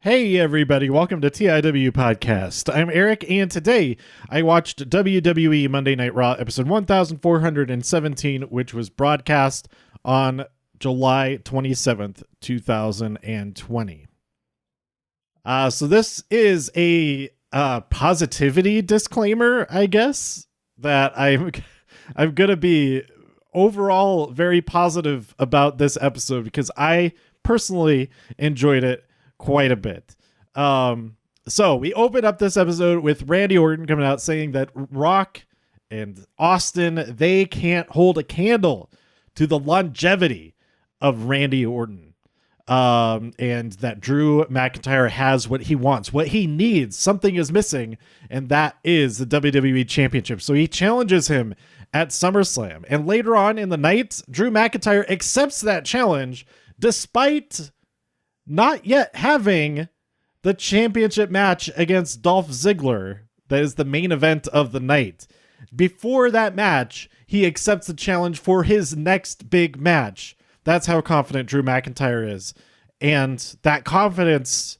Hey everybody, welcome to TIW Podcast. I'm Eric, and today I watched WWE Monday Night Raw episode 1417, which was broadcast on July 27th, 2020. So this is a positivity disclaimer, I guess, that I'm gonna be overall very positive about this episode because I personally enjoyed it quite a bit. So we open up this episode with Randy Orton coming out saying that Rock and Austin, they can't hold a candle to the longevity of Randy Orton. And that Drew McIntyre has what he wants, what he needs. Something is missing, and that is the WWE Championship. So he challenges him at SummerSlam. And later on in the night, Drew McIntyre accepts that challenge despite not yet having the championship match against Dolph Ziggler. That is the main event of the night. Before that match, he accepts the challenge for his next big match. That's how confident Drew McIntyre is. And that confidence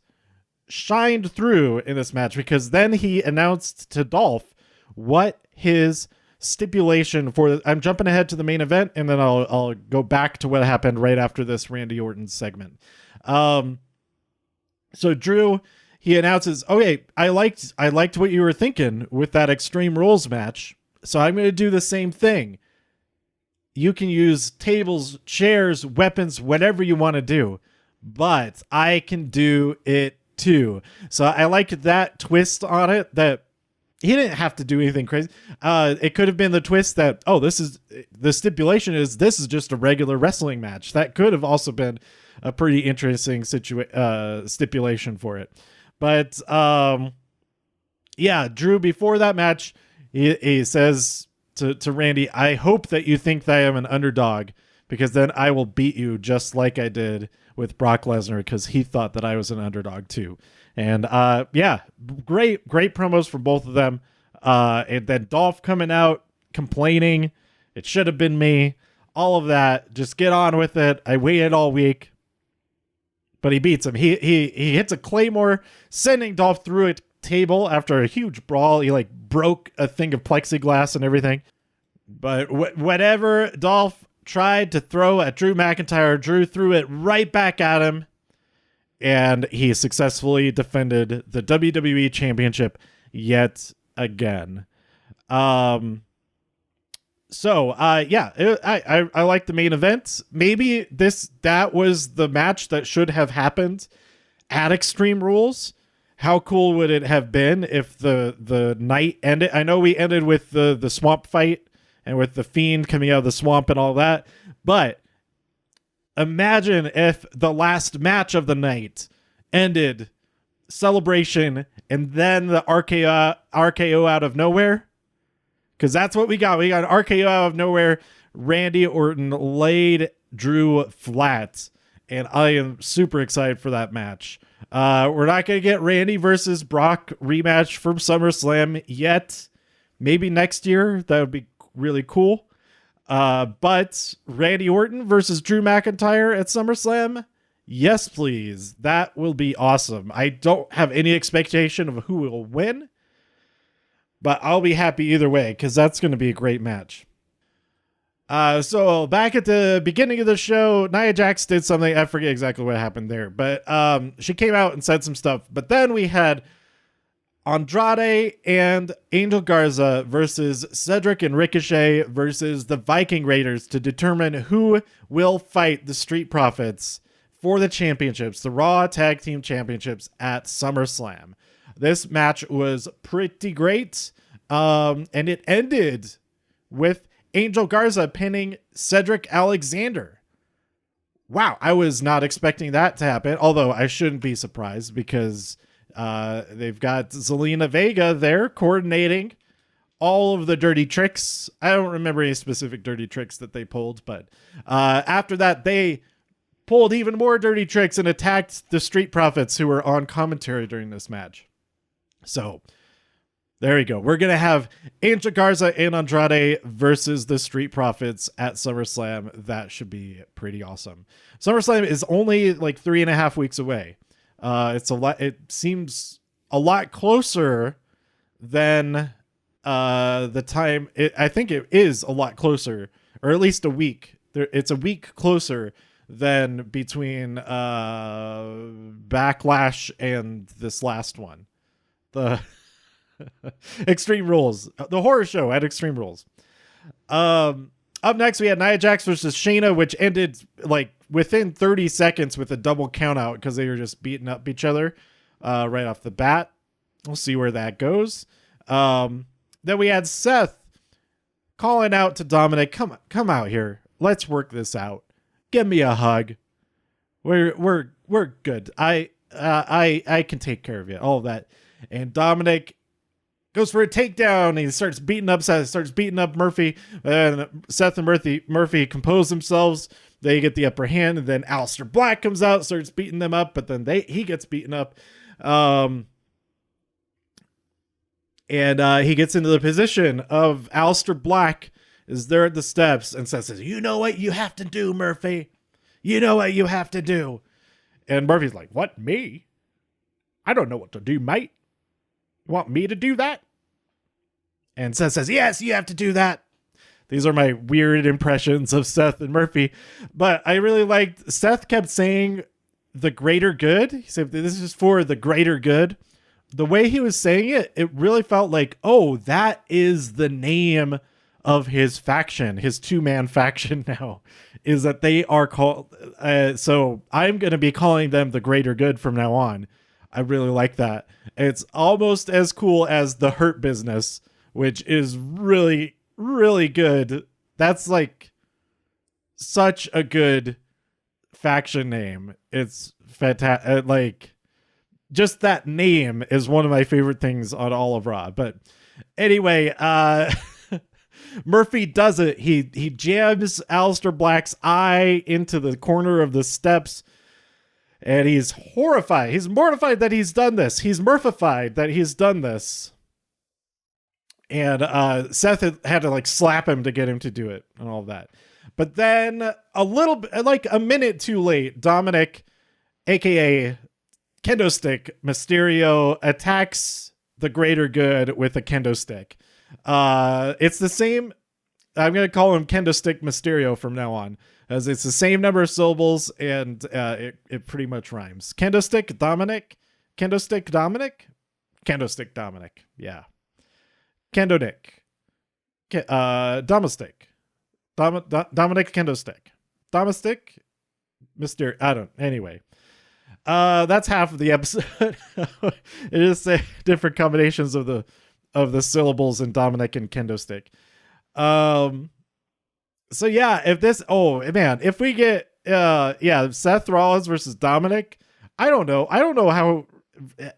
shined through in this match because then he announced to Dolph what his stipulation for I'm jumping ahead to the main event, and then I'll go back to what happened right after this Randy Orton segment. So Drew, he announces, okay, I liked what you were thinking with that Extreme Rules match, so I'm going to do the same thing. You can use tables, chairs, weapons, whatever you want to do, but I can do it too. So I liked that twist on it, that he didn't have to do anything crazy. It could have been the twist that, the stipulation is this is just a regular wrestling match. That could have also been a pretty interesting stipulation for it. But Drew, before that match, he says to Randy, I hope that you think that I am an underdog, because then I will beat you just like I did with Brock Lesnar, because he thought that I was an underdog too. And great promos from both of them. And then Dolph coming out complaining, it should have been me. All of that. Just get on with it. I waited all week. But he beats him. He hits a Claymore, sending Dolph through a table after a huge brawl. He broke a thing of plexiglass and everything. But whatever Dolph tried to throw at Drew McIntyre, Drew threw it right back at him. And he successfully defended the WWE Championship yet again. I like the main event. Maybe that was the match that should have happened at Extreme Rules. How cool would it have been if the night ended? I know we ended with the swamp fight and with the Fiend coming out of the swamp and all that, but imagine if the last match of the night ended celebration and then the RKO out of nowhere. Because that's what we got. We got an RKO out of nowhere. Randy Orton laid Drew flat. And I am super excited for that match. We're not going to get Randy versus Brock rematch from SummerSlam yet. Maybe next year. That would be really cool. But Randy Orton versus Drew McIntyre at SummerSlam? Yes, please. That will be awesome. I don't have any expectation of who will win, but I'll be happy either way because that's going to be a great match. So back at the beginning of the show, Nia Jax did something. I forget exactly what happened there, but she came out and said some stuff. But then we had Andrade and Angel Garza versus Cedric and Ricochet versus the Viking Raiders to determine who will fight the Street Profits for the championships, the Raw Tag Team Championships at SummerSlam. This match was pretty great, and it ended with Angel Garza pinning Cedric Alexander. Wow, I was not expecting that to happen, although I shouldn't be surprised because they've got Zelina Vega there coordinating all of the dirty tricks. I don't remember any specific dirty tricks that they pulled, but after that, they pulled even more dirty tricks and attacked the Street Profits who were on commentary during this match. So there you go. We're going to have Angel Garza and Andrade versus the Street Profits at SummerSlam. That should be pretty awesome. SummerSlam is only like 3.5 weeks away. It seems a lot closer than the time. I think it is a lot closer, or at least a week. It's a week closer than between Backlash and this last one, the Extreme Rules, the horror show at Extreme Rules. Up next, we had Nia Jax versus Shayna, which ended like within 30 seconds with a double count out because they were just beating up each other right off the bat. We'll see where that goes. Then we had Seth calling out to Dominic, come out here. Let's work this out. Give me a hug. We're good. I can take care of you. All of that. And Dominic goes for a takedown. And he starts beating up Seth, starts beating up Murphy. And Seth and Murphy compose themselves. They get the upper hand. And then Aleister Black comes out, starts beating them up. But then he gets beaten up. And he gets into the position of Aleister Black is there at the steps and says, you know what you have to do, Murphy? You know what you have to do. And Murphy's like, what, me? I don't know what to do, mate. You want me to do that? And Seth says, yes, you have to do that. These are my weird impressions of Seth and Murphy. But I really liked, Seth kept saying the greater good. He said, this is for the greater good. The way he was saying it, it really felt like, oh, that is the name of his faction, his two-man faction now, is that they are called, so I'm going to be calling them the greater good from now on. I really like that. It's almost as cool as the Hurt Business, which is really, really good. That's like such a good faction name. It's fantastic. Like, just that name is one of my favorite things on all of Raw. But anyway, Murphy does it. He jams Aleister Black's eye into the corner of the steps, and he's horrified. He's mortified that he's done this. He's Murphified that he's done this. And Seth had to like slap him to get him to do it and all of that. But then a little bit, like a minute too late, Dominic, aka Kendo Stick Mysterio, attacks the greater good with a kendo stick. It's the same. I'm going to call him Kendo Stick Mysterio from now on, as it's the same number of syllables and it pretty much rhymes. Kendo Stick Dominic, Kendo Stick Dominic, Kendo Stick Dominic. Yeah. Kendo Nick, Domestick, Dominic Kendo Stick, Domestick, Mysterio. I don't. Anyway. That's half of the episode. It is different combinations of the syllables in Dominic and Kendo Stick. So yeah, if we get Seth Rollins versus Dominic, I don't know how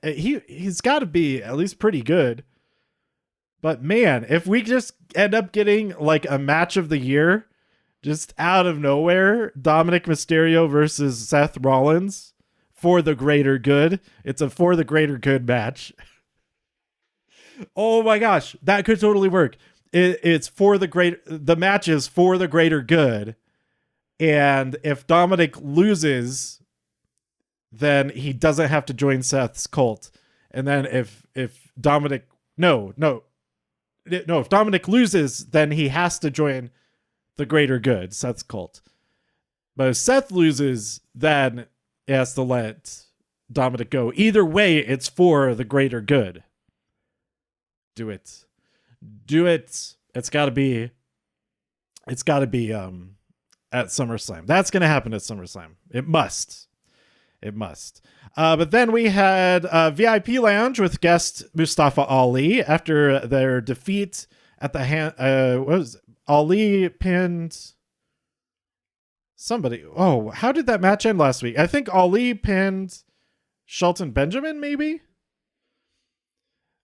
he's got to be at least pretty good. But man, if we just end up getting like a match of the year just out of nowhere, Dominic Mysterio versus Seth Rollins for the greater good. It's a for the greater good match. Oh my gosh, that could totally work. It's for the match is for the greater good. And if Dominic loses, then he doesn't have to join Seth's cult. And then if Dominic, if Dominic loses, then he has to join the greater good, Seth's cult. But if Seth loses, then he has to let Dominic go. Either way, it's for the greater good. Do it. It's got to be at SummerSlam. That's going to happen at SummerSlam. It must. But then we had VIP Lounge with guest Mustafa Ali after their defeat at the Ali pinned somebody. Oh, how did that match end last week? I think Ali pinned Shelton Benjamin, maybe?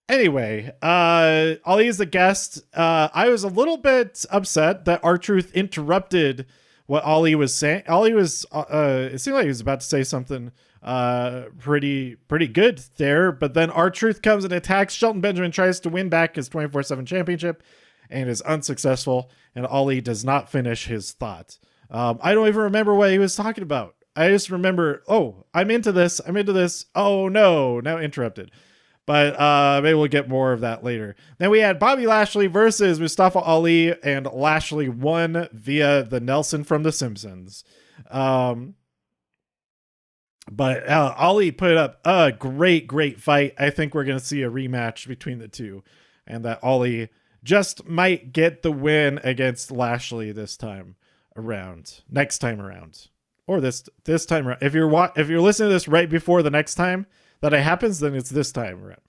Anyway, Ali is the guest. I was a little bit upset that R-Truth interrupted what Ali was saying. Ali was, it seemed like he was about to say something pretty good there, but then R-Truth comes and attacks. Shelton Benjamin tries to win back his 24/7 championship and is unsuccessful, and Ali does not finish his thought. I don't even remember what he was talking about. I just remember, oh, I'm into this. Oh no, now interrupted. But maybe we'll get more of that later. Then we had Bobby Lashley versus Mustafa Ali, and Lashley won via the Nelson from The Simpsons. But Ali put up a great fight. I think we're going to see a rematch between the two, and that Ali just might get the win against Lashley next time around, or this time around. If you're listening to this right before the next time that it happens, then it's this time around.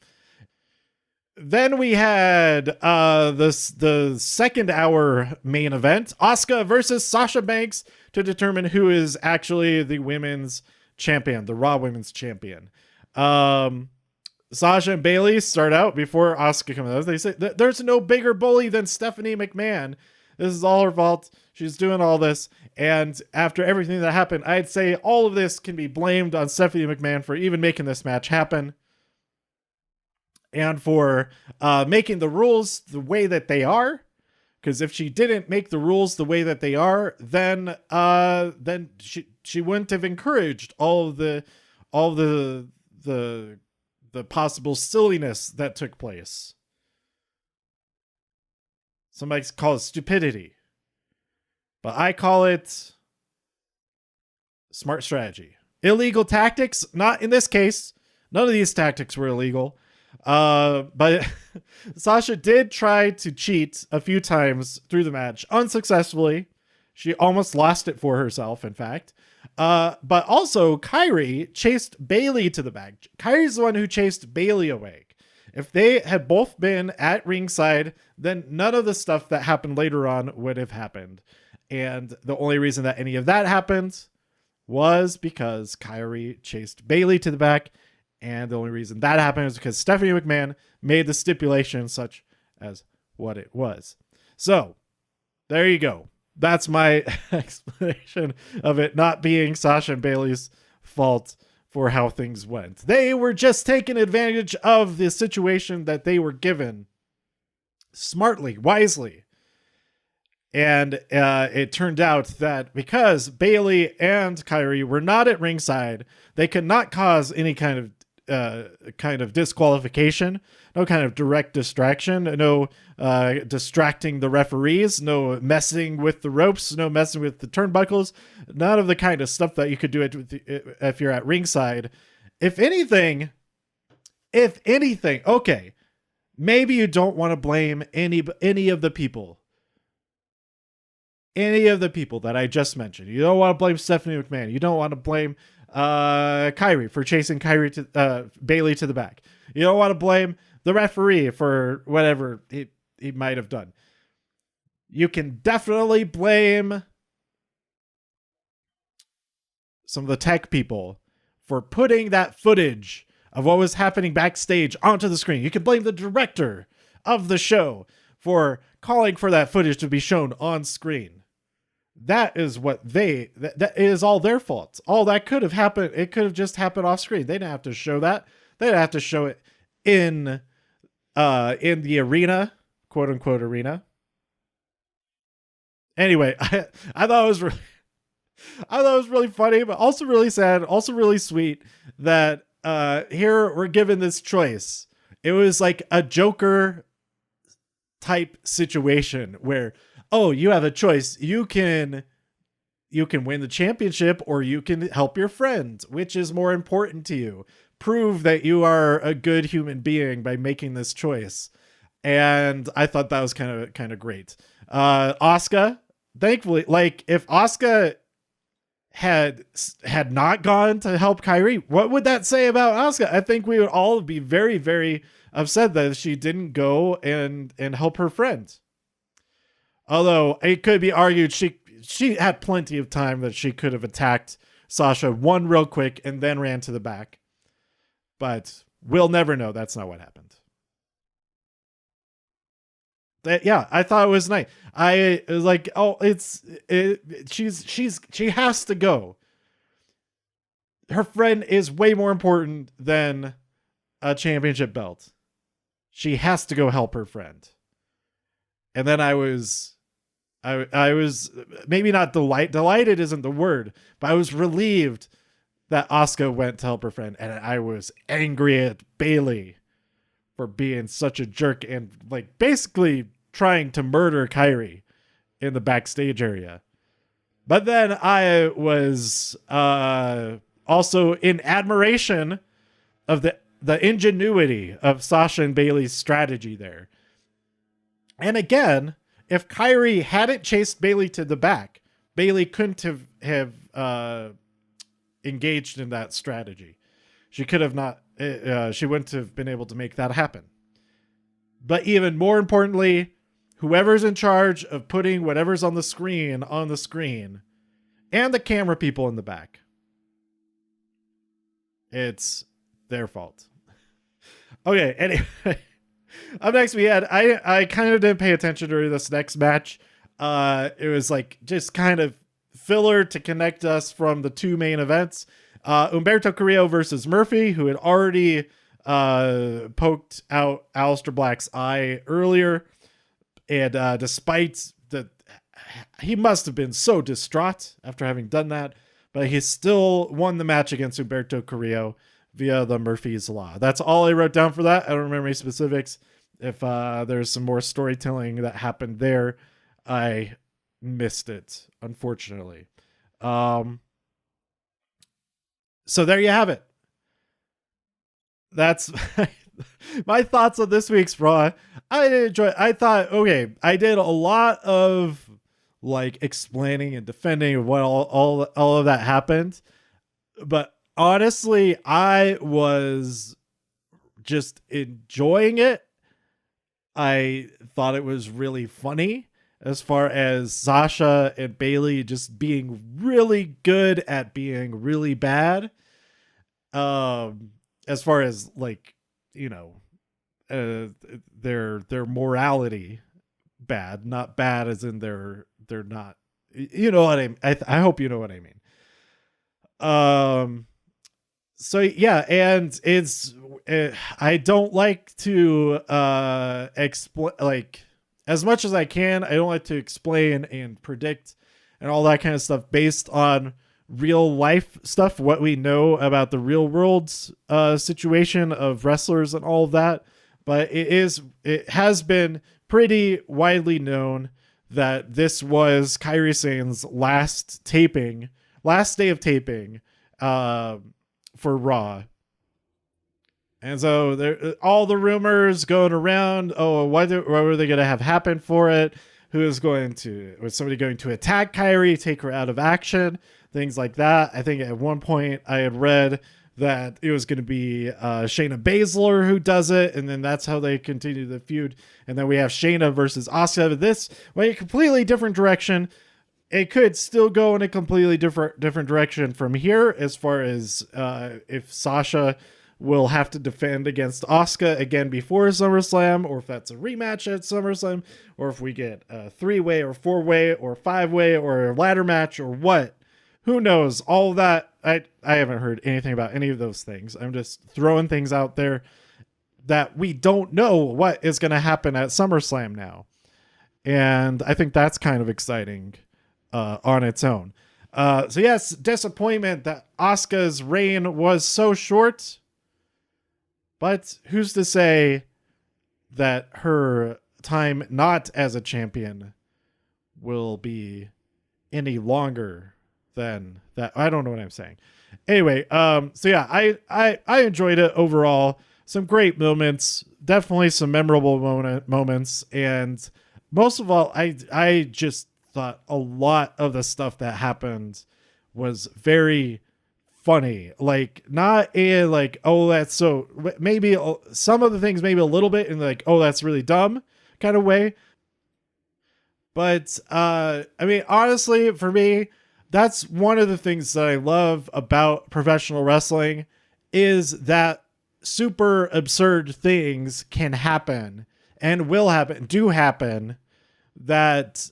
Then we had the second hour main event, Asuka versus Sasha Banks, to determine who is actually the women's champion, the Raw Women's Champion. Sasha and Bayley start out before Asuka comes out. They say there's no bigger bully than Stephanie McMahon. This is all her fault. She's doing all this. And after everything that happened, I'd say all of this can be blamed on Stephanie McMahon for even making this match happen, and for making the rules the way that they are. Because if she didn't make the rules the way that they are, then she wouldn't have encouraged all the possible silliness that took place. Somebody call it stupidity, but I call it smart strategy. Illegal tactics, not in this case. None of these tactics were illegal. But Sasha did try to cheat a few times through the match, unsuccessfully. She almost lost it for herself, in fact. But also, Kairi chased Bayley to the back. Kairi's the one who chased Bayley away. If they had both been at ringside, then none of the stuff that happened later on would have happened. And the only reason that any of that happened was because Kairi chased Bayley to the back. And the only reason that happened is because Stephanie McMahon made the stipulation such as what it was. So there you go. That's my explanation of it not being Sasha and Bayley's fault for how things went. They were just taking advantage of the situation that they were given smartly, wisely. And it turned out that because Bayley and Kairi were not at ringside, they could not cause any kind of disqualification, no kind of direct distraction, no distracting the referees, no messing with the ropes, no messing with the turnbuckles, none of the kind of stuff that you could do if you're at ringside. If anything, okay, maybe you don't want to blame any of the people. Any of the people that I just mentioned. You don't want to blame Stephanie McMahon. You don't want to blame Kairi for chasing Bayley to the back. You don't want to blame the referee for whatever he might have done. You can definitely blame some of the tech people for putting that footage of what was happening backstage onto the screen. You can blame the director of the show for calling for that footage to be shown on screen. That is that is all their fault. All that could have happened. It could have just happened off screen. They didn't have to show that. They didn't have to show it in the arena, quote unquote arena. Anyway, I thought it was really funny, but also really sad, also really sweet that here we're given this choice. It was like a Joker type situation where, oh, you have a choice. You can win the championship, or you can help your friend. Which is more important to you? Prove that you are a good human being by making this choice. And I thought that was kind of great. Asuka, thankfully, like if Asuka had not gone to help Kairi, what would that say about Asuka? I think we would all be very, very upset that she didn't go and help her friend. Although it could be argued she had plenty of time that she could have attacked Sasha one real quick and then ran to the back. But we'll never know. That's not what happened. Yeah, I thought it was nice. I was like, oh, she has to go. Her friend is way more important than a championship belt. She has to go help her friend. And then I was I was maybe not delighted isn't the word, but I was relieved that Asuka went to help her friend, and I was angry at Bayley for being such a jerk and like basically trying to murder Kairi in the backstage area. But then I was also in admiration of the ingenuity of Sasha and Bayley's strategy there. And again, if Kairi hadn't chased Bayley to the back, Bayley couldn't have engaged in that strategy. She could have not. She wouldn't have been able to make that happen. But even more importantly, whoever's in charge of putting whatever's on the screen, and the camera people in the back, it's their fault. Okay, anyway. Up next we had, I kind of didn't pay attention during this next match. It was like just kind of filler to connect us from the two main events. Umberto Carrillo versus Murphy, who had already poked out Aleister Black's eye earlier. And despite he must have been so distraught after having done that, but he still won the match against Umberto Carrillo via the Murphy's Law. That's all I wrote down for that. I don't remember any specifics. If there's some more storytelling that happened there, I missed it, unfortunately. So there you have it. That's my thoughts on this week's Raw. I did enjoy it. I thought, okay, I did a lot of like explaining and defending what all of that happened. But honestly, I was just enjoying it. I thought it was really funny as far as Sasha and Bayley just being really good at being really bad. As far as like, you know, their morality bad, not bad as in they're not, you know what I mean? I hope you know what I mean. So yeah, and it's I don't like to explain, like, as much as I can, I don't like to explain and predict and all that kind of stuff based on real life stuff, what we know about the real world's situation of wrestlers and all of that. But it has been pretty widely known that this was Kairi Sane's last day of taping for Raw. And so there, all the rumors going around, what were they going to have happen for it? Was somebody going to attack Kairi, take her out of action, things like that. I think at one point I had read that it was going to be Shayna Baszler who does it, and then that's how they continue the feud. And then we have Shayna versus Asuka. This went a completely different direction. It could still go in a completely different direction from here, as far as if Sasha will have to defend against Asuka again before SummerSlam, or if that's a rematch at SummerSlam, or if we get a 3-way or 4-way or 5-way or a ladder match or what. Who knows? All of that, I haven't heard anything about any of those things. I'm just throwing things out there that we don't know what is going to happen at SummerSlam now. And I think that's kind of exciting on its own. So yes, disappointment that Asuka's reign was so short. But who's to say that her time not as a champion will be any longer than that? I don't know what I'm saying. Anyway, so yeah, I enjoyed it overall. Some great moments, definitely some memorable moments, and most of all, I just thought a lot of the stuff that happened was very funny. Like, not in like, oh, that's so, maybe some of the things maybe a little bit in like, oh, that's really dumb kind of way. But I mean, honestly, for me, that's one of the things that I love about professional wrestling, is that super absurd things can happen and will happen, do happen, that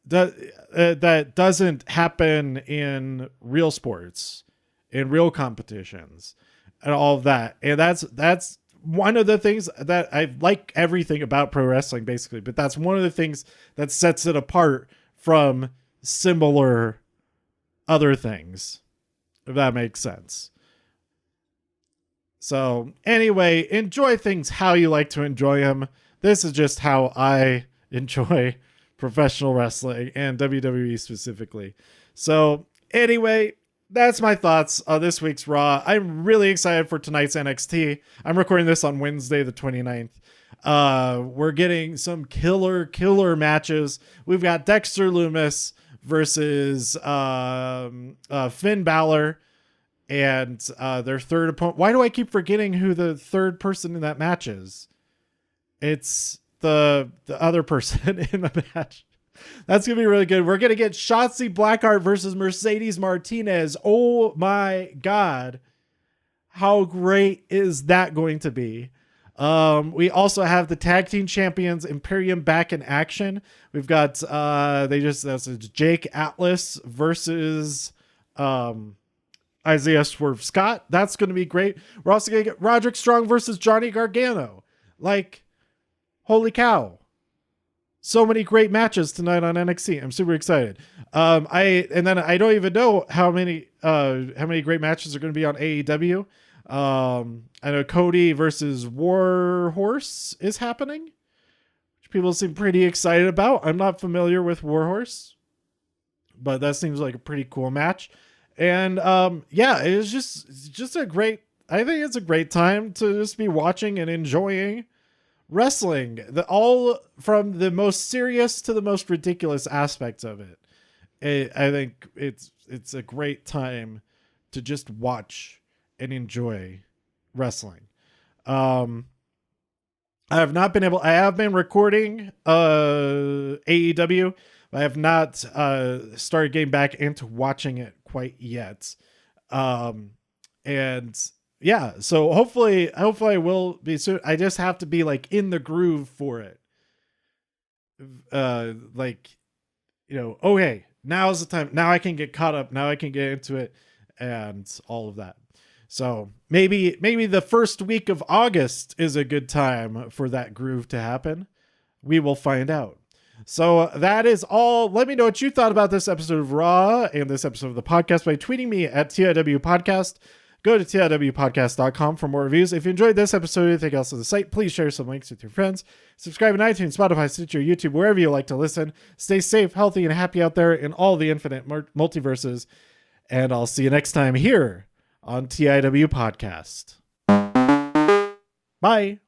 doesn't happen in real sports, in real competitions, and all of that. And that's one of the things that I like everything about pro wrestling, basically, but that's one of the things that sets it apart from similar other things, if that makes sense. So anyway, enjoy things how you like to enjoy them. This is just how I enjoy professional wrestling and WWE specifically. So anyway, that's my thoughts on this week's Raw. I'm really excited for tonight's NXT. I'm recording this on Wednesday, the 29th. We're getting some killer matches. We've got Dexter Lumis versus Finn Balor and their third opponent. Why do I keep forgetting who the third person in that match is? It's the other person in the match. That's going to be really good. We're going to get Shotzi Blackheart versus Mercedes Martinez. Oh my God. How great is that going to be? We also have the tag team champions Imperium back in action. We've got, that's Jake Atlas versus, Isaiah Swerve Scott. That's going to be great. We're also going to get Roderick Strong versus Johnny Gargano. Like, holy cow. So many great matches tonight on NXT. I'm super excited. I don't even know how many great matches are going to be on AEW. I know Cody versus Warhorse is happening, which people seem pretty excited about. I'm not familiar with Warhorse, but that seems like a pretty cool match. And it's just a great, I think it's a great time to just be watching and enjoying wrestling, all from the most serious to the most ridiculous aspects of it. I think it's a great time to just watch and enjoy wrestling. I have been recording AEW. I have not started getting back into watching it quite yet. So hopefully I will be soon. I just have to be like in the groove for it. Okay, now's the time. Now I can get caught up. Now I can get into it and all of that. So maybe the first week of August is a good time for that groove to happen. We will find out. So that is all. Let me know what you thought about this episode of Raw and this episode of the podcast by tweeting me at TIW Podcast. Go to TIWpodcast.com for more reviews. If you enjoyed this episode or anything else on the site, please share some links with your friends. Subscribe on iTunes, Spotify, Stitcher, YouTube, wherever you like to listen. Stay safe, healthy, and happy out there in all the infinite multiverses. And I'll see you next time here on TIW Podcast. Bye.